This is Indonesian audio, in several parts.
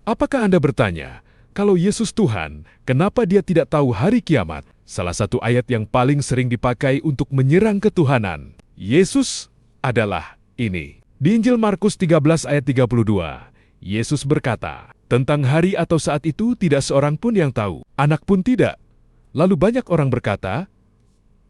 Apakah Anda bertanya, kalau Yesus Tuhan, kenapa Dia tidak tahu hari kiamat? Salah satu ayat yang paling sering dipakai untuk menyerang ketuhanan Yesus adalah ini. Di Injil Markus 13 ayat 32, Yesus berkata, "Tentang hari atau saat itu tidak seorang pun yang tahu, anak pun tidak." Lalu banyak orang berkata,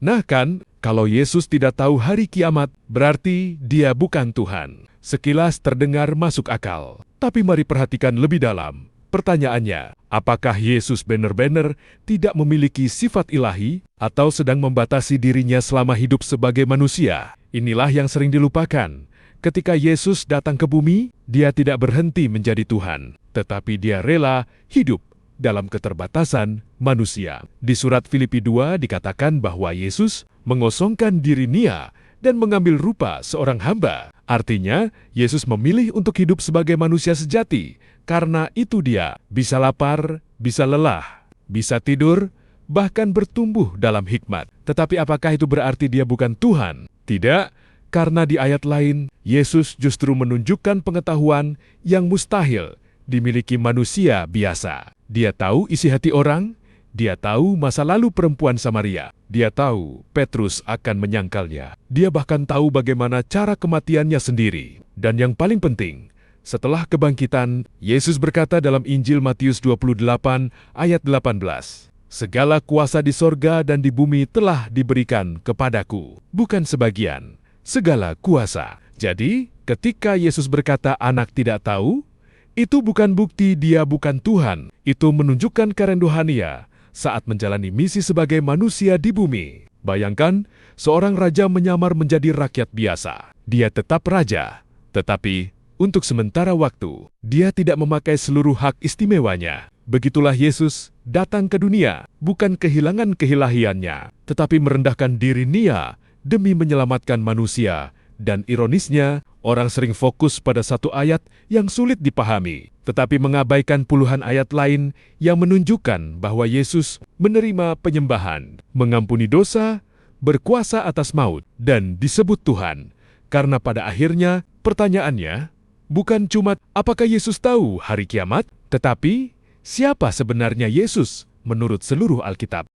"Nah kan, kalau Yesus tidak tahu hari kiamat, berarti Dia bukan Tuhan." Sekilas terdengar masuk akal. Tapi mari perhatikan lebih dalam. Pertanyaannya, apakah Yesus benar-benar tidak memiliki sifat ilahi atau sedang membatasi dirinya selama hidup sebagai manusia? Inilah yang sering dilupakan. Ketika Yesus datang ke bumi, Dia tidak berhenti menjadi Tuhan, tetapi Dia rela hidup dalam keterbatasan manusia. Di surat Filipi 2 dikatakan bahwa Yesus mengosongkan diri Nia dan mengambil rupa seorang hamba. Artinya, Yesus memilih untuk hidup sebagai manusia sejati. Karena itu Dia bisa lapar, bisa lelah, bisa tidur, bahkan bertumbuh dalam hikmat. Tetapi apakah itu berarti Dia bukan Tuhan? Tidak, karena di ayat lain, Yesus justru menunjukkan pengetahuan yang mustahil dimiliki manusia biasa. Dia tahu isi hati orang, Dia tahu masa lalu perempuan Samaria. Dia tahu Petrus akan menyangkalnya. Dia bahkan tahu bagaimana cara kematiannya sendiri. Dan yang paling penting, setelah kebangkitan, Yesus berkata dalam Injil Matius 28 ayat 18, "Segala kuasa di sorga dan di bumi telah diberikan kepadaku." Bukan sebagian, segala kuasa. Jadi, ketika Yesus berkata anak tidak tahu, itu bukan bukti Dia bukan Tuhan. Itu menunjukkan kerenduhannya saat menjalani misi sebagai manusia di bumi. Bayangkan, seorang raja menyamar menjadi rakyat biasa. Dia tetap raja, tetapi untuk sementara waktu, Dia tidak memakai seluruh hak istimewanya. Begitulah Yesus datang ke dunia, bukan kehilangan keilahiannya, tetapi merendahkan diri Nia demi menyelamatkan manusia. Dan ironisnya, orang sering fokus pada satu ayat yang sulit dipahami, tetapi mengabaikan puluhan ayat lain yang menunjukkan bahwa Yesus menerima penyembahan, mengampuni dosa, berkuasa atas maut, dan disebut Tuhan. Karena pada akhirnya, pertanyaannya bukan cuma apakah Yesus tahu hari kiamat, tetapi siapa sebenarnya Yesus menurut seluruh Alkitab.